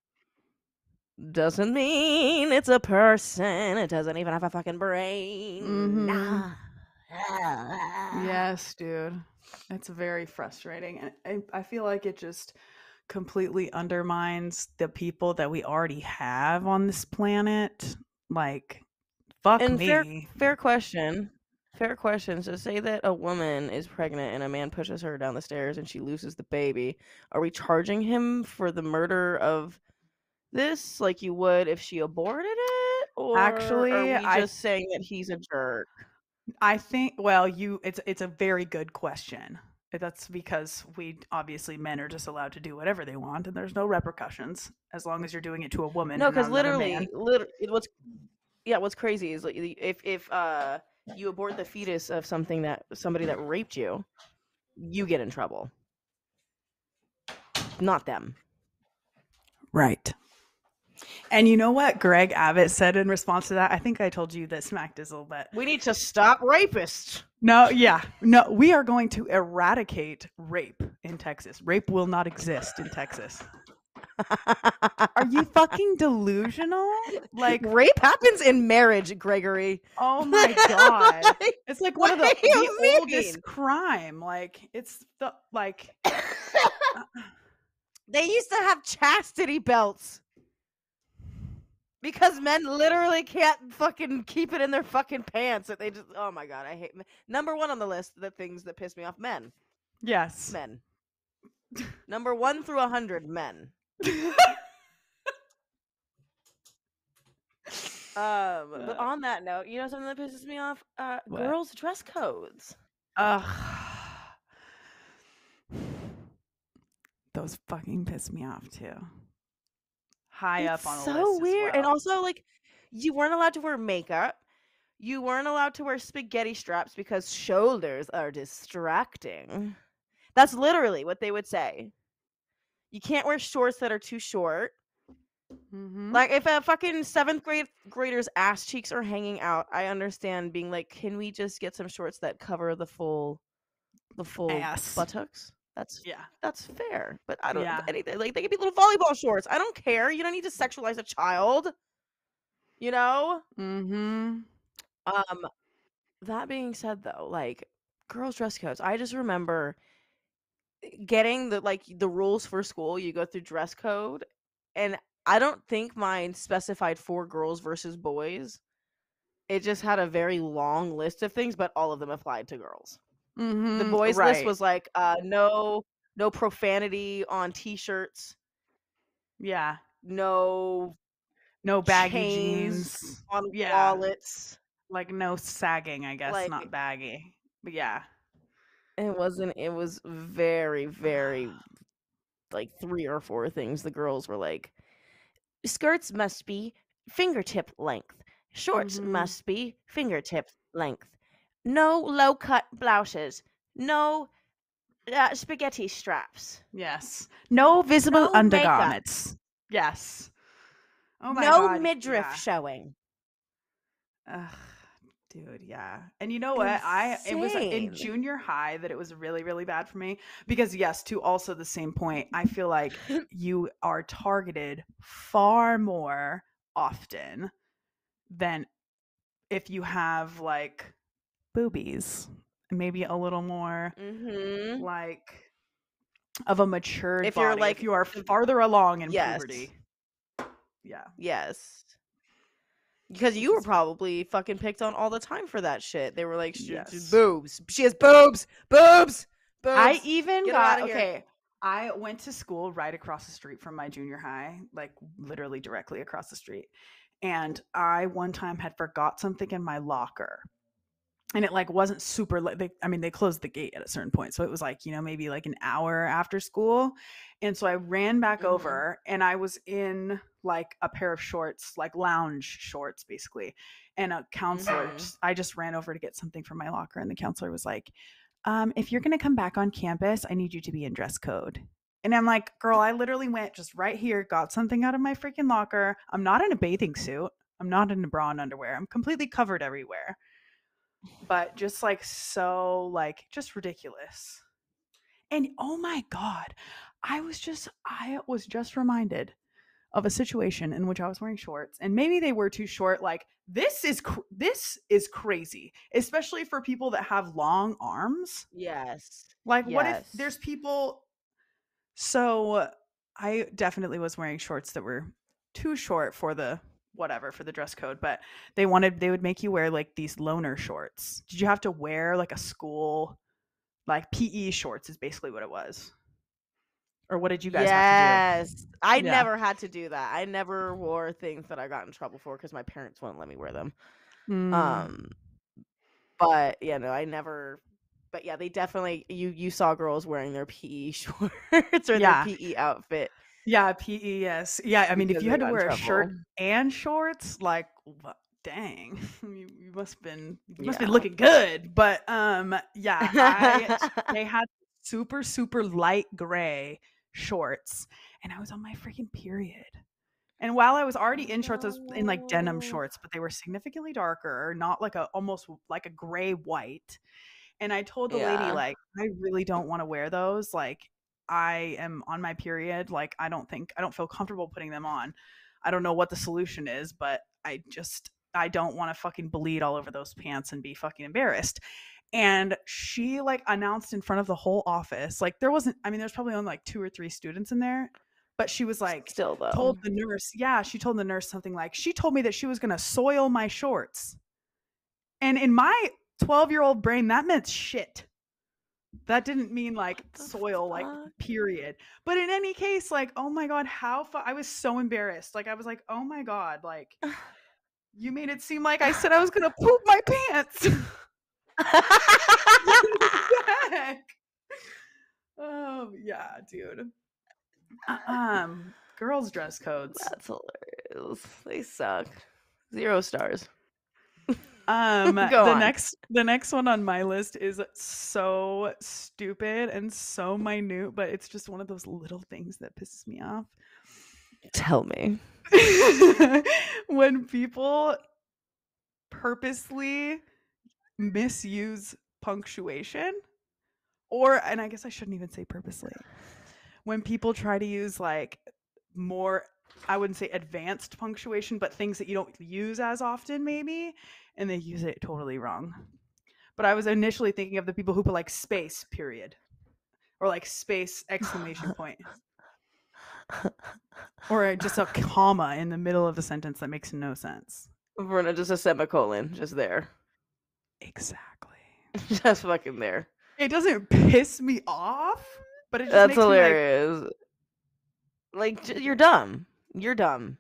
doesn't mean it's a person. It doesn't even have a fucking brain. Mm-hmm. Yes, dude. It's very frustrating. And I feel like it just completely undermines the people that we already have on this planet. Like, fuck me. Fair question. Fair question. So say that a woman is pregnant and a man pushes her down the stairs and she loses the baby. Are we charging him for the murder of this like you would if she aborted it? Or actually, are we just saying that he's a jerk? I think, well, it's a very good question. That's because men are just allowed to do whatever they want and there's no repressions as long as you're doing it to a woman. No, because literally what's crazy is like if you abort the fetus of somebody that raped you, you get in trouble. Not them. Right. And you know what Greg Abbott said in response to that? I think I told you this, MacDizzle, but we need to stop rapists. No, we are going to eradicate rape in Texas. Rape will not exist in Texas. Are you fucking delusional? Like, rape happens in marriage, Gregory. Oh my god. It's like one of the oldest crime. Like, it's the like they used to have chastity belts. Because men literally can't fucking keep it in their fucking pants. That they just, oh my god, I hate men. Number 1 on the list, the things that piss me off, men. Yes. Men. Number 1 through 100, men. But on that note, you know something that pisses me off? Girls' dress codes. Those fucking piss me off too. High up on the list. So weird. Well. And also, like, you weren't allowed to wear makeup. You weren't allowed to wear spaghetti straps because shoulders are distracting. That's literally what they would say. You can't wear shorts that are too short. Mm-hmm. Like, if a fucking 7th grader's ass cheeks are hanging out, I understand being like, can we just get some shorts that cover the full ass. buttocks? That's fair. But I don't anything. Like, they could be little volleyball shorts. I don't care. You don't need to sexualize a child. You know? Mm-hmm. That being said, though, like, girls' dress codes, I just remember getting the rules for school. You go through dress code, and I don't think mine specified for girls versus boys. It just had a very long list of things, but all of them applied to girls. Mm-hmm. The boys list was like, no profanity on t-shirts. Yeah. No baggy jeans on wallets. Like, no sagging, I guess, like, not baggy. But yeah. It was very, very, like, 3 or 4 things. The girls were like, skirts must be fingertip length. Shorts must be fingertip length. No low-cut blouses. No spaghetti straps. Yes. No visible undergarments. Makeup. Yes. Oh my god. No midriff showing. Ugh, dude, yeah. And you know what? It was in junior high that it was really, really bad for me because, yes, to also the same point, I feel like you are targeted far more often than if you have, like, boobies. Maybe a little more, like, of a matured body. You're like, if you are farther along in puberty. Yeah. Yes. Because you were probably fucking picked on all the time for that shit. They were like, boobs. She has boobs. Boobs. I even got, okay, I went to school right across the street from my junior high, like literally directly across the street. And I one time had forgot something in my locker. And it like wasn't super they closed the gate at a certain point. So it was like, maybe like an hour after school. And so I ran back over and I was in like a pair of shorts, like lounge shorts basically. And a counselor, I just ran over to get something from my locker. And the counselor was like, if you're going to come back on campus, I need you to be in dress code. And I'm like, girl, I literally went just right here, got something out of my freaking locker. I'm not in a bathing suit. I'm not in a bra and underwear. I'm completely covered everywhere. But just like so like just ridiculous. And oh my god, I was just reminded of a situation in which I was wearing shorts and maybe they were too short. Like this is crazy, especially for people that have long arms. Yes. Like what if there's people? So I definitely was wearing shorts that were too short for the dress code, but they would make you wear like these loner shorts. Did you have to wear like a school, like PE shorts is basically what it was? Or what did you guys have to do? Yes. I never had to do that. I never wore things that I got in trouble for because my parents wouldn't let me wear them. But yeah, no, I never. But yeah, they definitely you saw girls wearing their PE shorts or their PE outfit. Yeah, PE, yes. Yeah, I mean, if you had to wear a shirt and shorts, like, dang, you must have been looking good. But they had super, super light gray shorts, and I was on my freaking period. And while I was already in shorts, I was in like denim shorts, but they were significantly darker, not like almost like a gray white. And I told the lady, like, I really don't want to wear those. Like, I am on my period. Like, I don't feel comfortable putting them on. I don't know what the solution is, but I don't want to fucking bleed all over those pants and be fucking embarrassed. And she like announced in front of the whole office, like there's probably only like 2 or 3 students in there, but she was like, still though, told the nurse something like, she told me that she was going to soil my shorts. And in my 12-year-old brain, that meant shit. That didn't mean like soil, like period. But in any case, like, oh my God, I was so embarrassed. Like, I was like, oh my God, like, you made it seem like I said I was going to poop my pants. What the heck? Oh, yeah, dude. Girls' dress codes. That's hilarious. They suck. 0 stars. The next one on my list is so stupid and so minute, but it's just one of those little things that pisses me off. Tell me. When people purposely misuse punctuation, and I guess I shouldn't even say purposely. When people try to use like more, I wouldn't say advanced punctuation, but things that you don't use as often maybe, and they use it totally wrong. But I was initially thinking of the people who put like space period or like space exclamation point or just a comma in the middle of a sentence that makes no sense. Or just a semicolon just there. Exactly. Just fucking there. It doesn't piss me off, but it just That's makes hilarious. Me like you're dumb. You're dumb.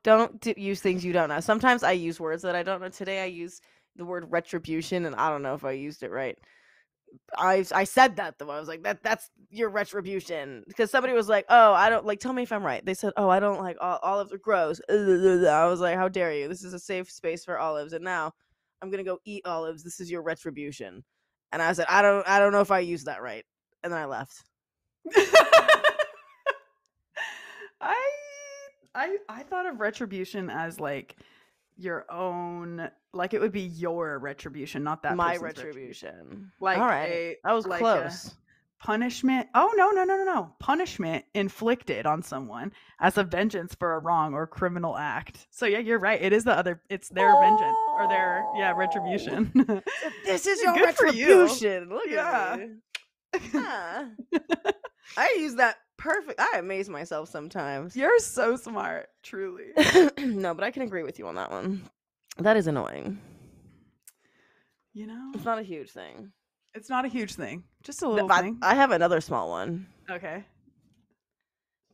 Don't use things you don't know. Sometimes I use words that I don't know. Today I used the word retribution, and I don't know if I used it right. I said that though. I was like, that's your retribution, because somebody was like, oh, I don't like. Tell me if I'm right. They said, oh, I don't like olives are gross. I was like, how dare you? This is a safe space for olives, and now I'm gonna go eat olives. This is your retribution. And I said, I don't know if I used that right, and then I left. I thought of retribution as like your own, like it would be your retribution, not that my person's retribution. Like, all right, that was like close. Punishment. Oh no! Punishment inflicted on someone as a vengeance for a wrong or criminal act. So yeah, you're right. It is it's their vengeance or their retribution. So this is your retribution. Look at me. I use that perfect. I amaze myself sometimes. You're so smart, truly. No, but I can agree with you on that one. That is annoying. You know, it's not a huge thing. It's not a huge thing. Just a little thing. I have another small one. Okay.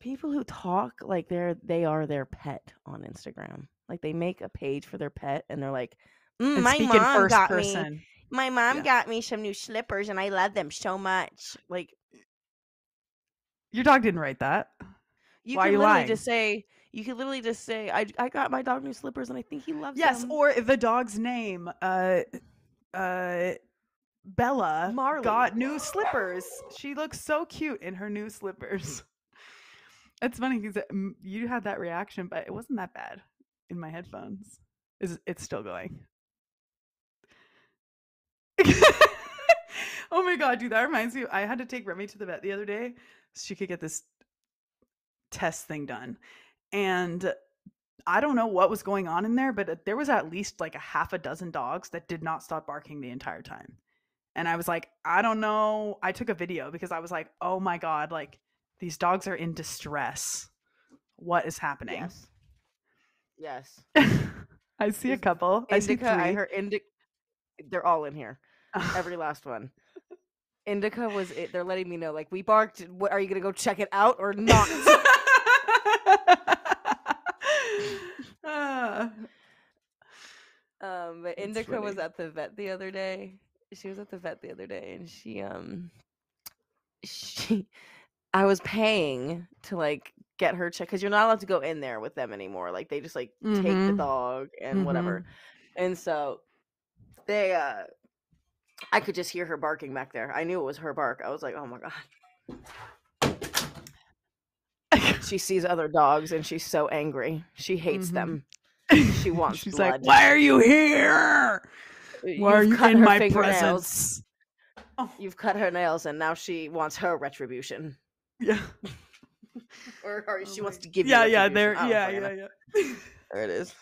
People who talk like they are their pet on Instagram. Like they make a page for their pet and they're like, my mom got me. My mom got me some new slippers and I love them so much. Like, your dog didn't write that. Why are you lying? You could literally just say, I got my dog new slippers and I think he loves them. Yes, or the dog's name, Bella Marley got new slippers. She looks so cute in her new slippers. It's funny because you had that reaction, but it wasn't that bad in my headphones. It's still going. Oh my God, dude, that reminds me. I had to take Remy to the vet the other day so she could get this test thing done. And I don't know what was going on in there, but there was at least like a half a dozen dogs that did not stop barking the entire time. And I was like, I don't know. I took a video because I was like, oh my God, like these dogs are in distress. What is happening? Yes. I see a couple. Indica, I see 3. I heard Indica. They're all in here. Every last one. Indica was it. They're letting me know, like, we barked. What, are you going to go check it out or not? But Indica was at the vet the other day. She was at the vet the other day, and I was paying to like get her checked because you're not allowed to go in there with them anymore. Like they just like take the dog and whatever. And so they I could just hear her barking back there. I knew it was her bark. I was like, oh my God. She sees other dogs and she's so angry. She hates them. She wants She's blood. like, why are you here? Why are you in my presence? Oh. You've cut her nails and now she wants her retribution. Yeah. or she wants to give you retribution. Yeah. There it is.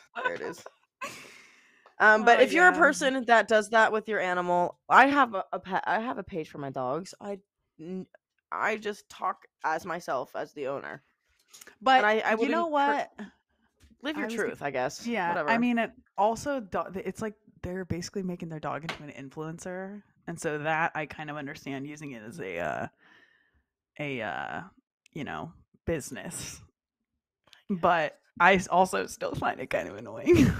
But if you're a person that does that with your animal, I have a page for my dogs. I just talk as myself as the owner. But I you know what? Live your truth, I guess. Yeah. Whatever. I mean, it's like they're basically making their dog into an influencer, and so that I kind of understand using it as a business. But I also still find it kind of annoying.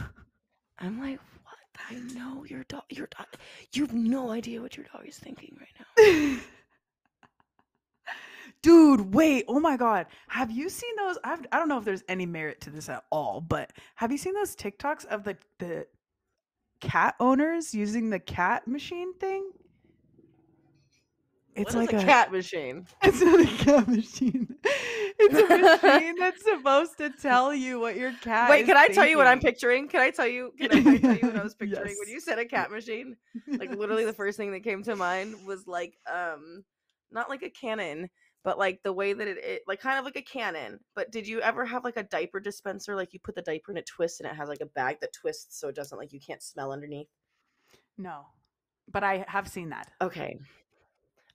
I'm like, what? I know your dog. You have no idea what your dog is thinking right now. Dude, wait. Oh my God. Have you seen those? I don't know if there's any merit to this at all, but have you seen those TikToks of the cat owners using the cat machine thing? It's like a cat machine. It's not a cat machine. It's a machine that's supposed to tell you what your cat Wait, is can I thinking. tell you what I'm picturing? Can I tell you what I was picturing? Yes. When you said a cat machine? Like literally the first thing that came to mind was like not like a cannon, but like the way that it like kind of like a cannon. But did you ever have like a diaper dispenser? Like you put the diaper in, it twists, and it has like a bag that twists so it doesn't like you can't smell underneath? No. But I have seen that.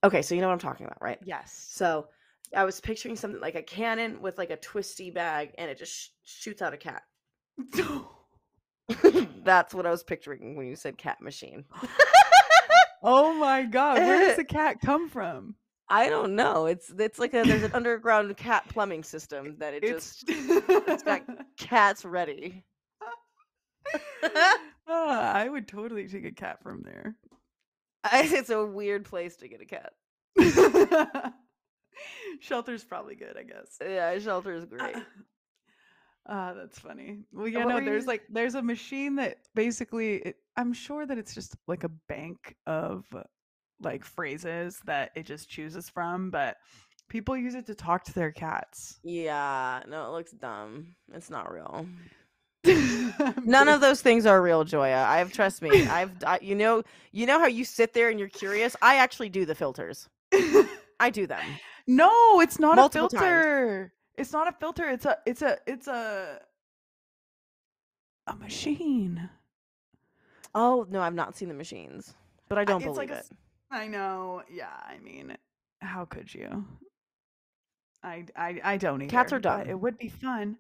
Okay, so you know what I'm talking about, right? Yes. So I was picturing something like a cannon with like a twisty bag, and it just shoots out a cat. That's what I was picturing when you said cat machine. Oh my God, where does the cat come from? I don't know. It's like there's an underground cat plumbing system that it's got cats ready. I would totally take a cat from there. It's a weird place to get a cat. Shelter's probably good, I guess. Yeah, shelter's great. That's funny. Well, yeah, no, there's a machine that basically I'm sure that it's just like a bank of like phrases that it just chooses from, but people use it to talk to their cats. Yeah, no, it looks dumb. It's not real. None of those things are real, Joya. Trust me. You know how you sit there and you're curious? I actually do the filters. I do them. No, it's not multiple a filter. Times. It's not a filter. It's a machine. Oh, no, I've not seen the machines, but I don't believe it. I know. Yeah, I mean, how could you? I don't either. Cats are dumb. It would be fun.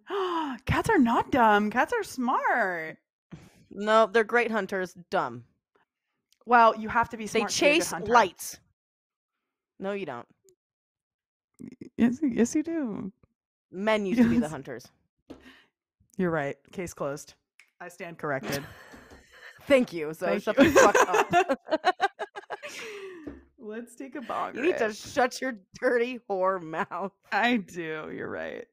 Cats are not dumb. Cats are smart. No, they're great hunters. Dumb. Well, you have to be smart. They chase lights. No, you don't. Yes, you do. Men used to be the hunters. You're right. Case closed. I stand corrected. Thank you. So shut the fuck up. Let's take a bong. You need to shut your dirty whore mouth. I do. You're right.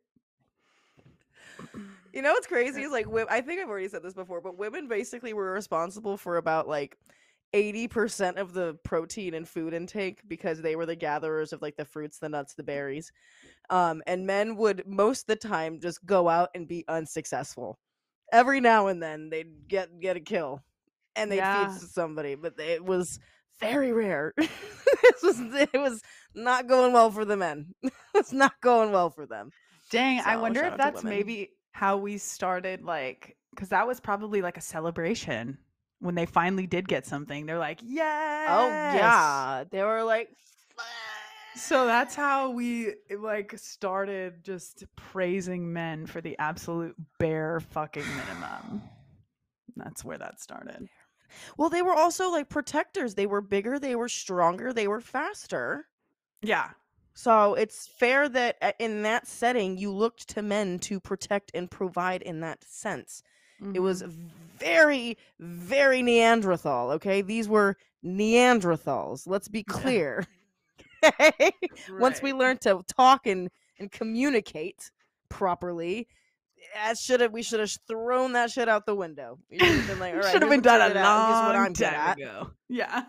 You know what's crazy is like I think I've already said this before, but women basically were responsible for about like 80% of the protein and food intake because they were the gatherers of like the fruits, the nuts, the berries. And men would most of the time just go out and be unsuccessful. Every now and then they'd get a kill and they'd feed somebody, but it was very rare. It was not going well for the men. It was not going well for them. Dang, so, I wonder if that's maybe how we started, like, because that was probably like a celebration when they finally did get something. They're like, yes! Oh, yeah. They were like, so that's how we like started just praising men for the absolute bare fucking minimum. That's where that started. Well, they were also like protectors. They were bigger, they were stronger, they were faster. Yeah. So it's fair that in that setting, you looked to men to protect and provide in that sense. Mm-hmm. It was very, very Neanderthal, okay? These were Neanderthals. Let's be clear. Right. Once we learned to talk and communicate properly, we should have thrown that shit out the window. We should have been like, all right, should have been here's what done you're a good at. Here's what long I'm good time at. ago. Yeah.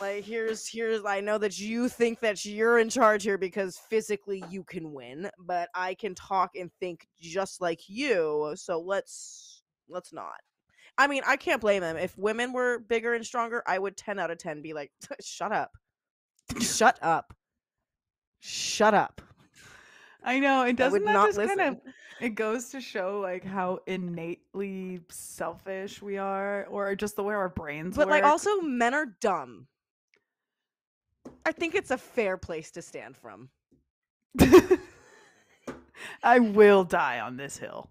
Like, here's I know that you think that you're in charge here because physically you can win, but I can talk and think just like you, so let's not. I mean, I can't blame them. If women were bigger and stronger, I would 10 out of 10 be like, shut up. Shut up. Shut up. I know. It doesn't that not just kind of listen. it goes to show like how innately selfish we are, or just the way our brains But work. like, also, men are dumb. I think it's a fair place to stand from. I will die on this hill.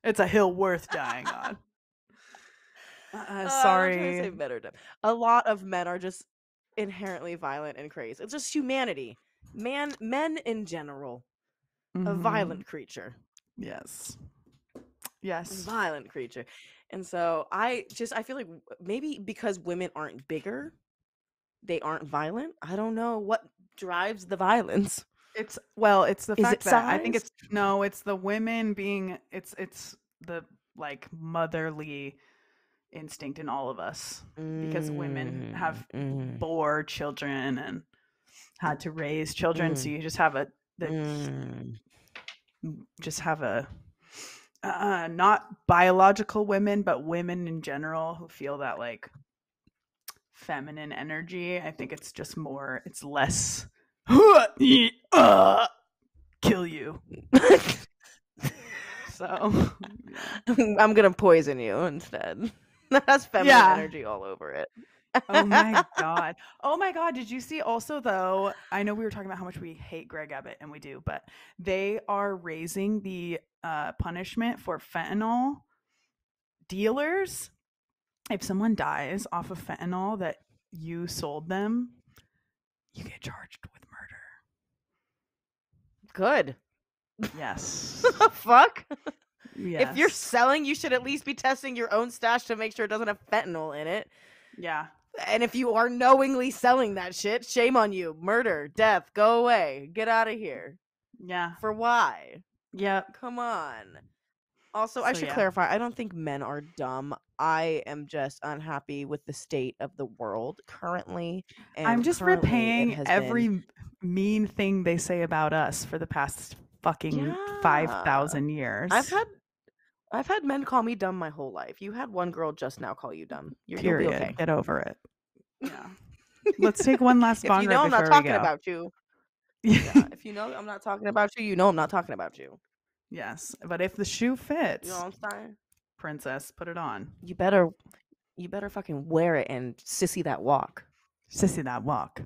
It's a hill worth dying on. I'm Sorry. trying to say men are dumb. A lot of men are just inherently violent and crazy. It's just humanity. Men in general. A violent creature. Yes. Violent creature. And so I feel like maybe because women aren't bigger, they aren't violent. I don't know what drives the violence. It's the fact that I think size? it's the women being it's the like motherly instinct in all of us, because women have bore children and had to raise children, so you just have not biological women, but women in general who feel that like feminine energy. I think it's just more, it's less kill you. So I'm gonna poison you instead. That has feminine energy all over it. Oh my god, did you see also, though, I know we were talking about how much we hate Greg Abbott, and we do, but they are raising the punishment for fentanyl dealers. If someone dies off of fentanyl that you sold them, you get charged with murder. Good. Yes. Fuck? Yes. If you're selling, you should at least be testing your own stash to make sure it doesn't have fentanyl in it. Yeah. And if you are knowingly selling that shit, shame on you. Murder, death, go away. Get out of here. Yeah. For why? Yeah. Come on. Also, I should clarify, I don't think men are dumb. I am just unhappy with the state of the world currently. And I'm just repaying every mean thing they say about us for the past fucking 5,000 years. I've had men call me dumb my whole life. You had one girl just now call you dumb. You'll be okay. Get over it. Yeah. Let's take one last bong rip before we go. I'm not talking about you. Yeah. If you know I'm not talking about you, you know I'm not talking about you. Yes, but if the shoe fits, you know what I'm saying? Princess, put it on. You better fucking wear it and sissy that walk. Sissy that walk.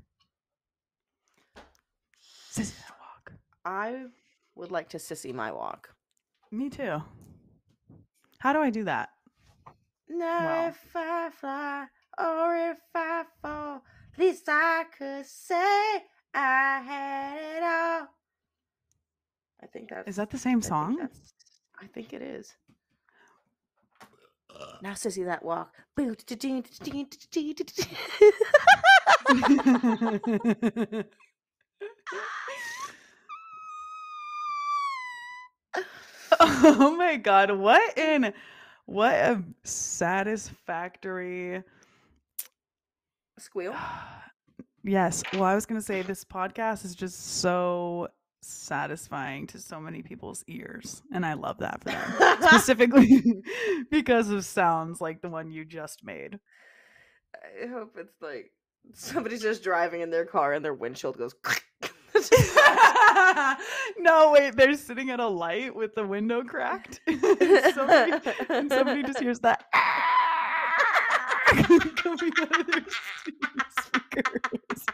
Sissy that walk. I would like to sissy my walk. Me too. How do I do that? Now if I fly or if I fall, at least I could say I had it all. I think that's... Is that the same song? I think it is. Now sissy that walk. Oh my god, what a satisfactory squeal. Yes. Well, I was going to say this podcast is just so satisfying to so many people's ears, and I love that for them. Specifically because of sounds like the one you just made. I hope it's like somebody's just driving in their car and their windshield goes No, wait, they're sitting at a light with the window cracked. and somebody just hears that coming out of their speakers.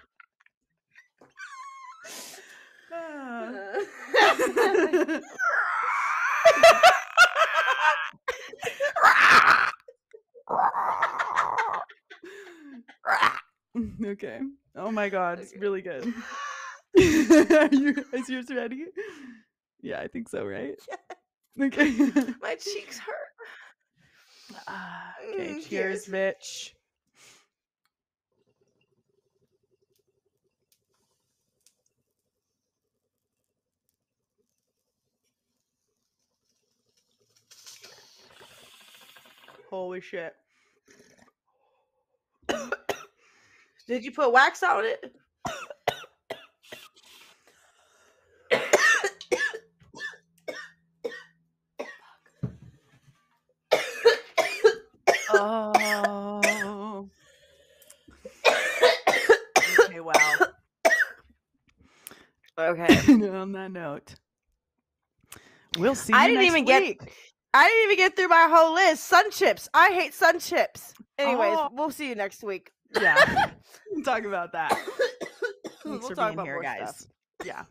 Okay. Oh my god, it's really good. Is yours ready? Yeah, I think so, right? Yeah. Okay. My cheeks hurt. Okay, cheers, bitch. Holy shit. Did you put wax on it? Oh. Okay, wow. Okay. On that note, we'll see you next week. I didn't even get through my whole list. Sun chips. I hate sun chips. Anyways, we'll see you next week. Yeah. We'll talk about that. Thanks We'll for talk being about here, more guys. stuff. Yeah.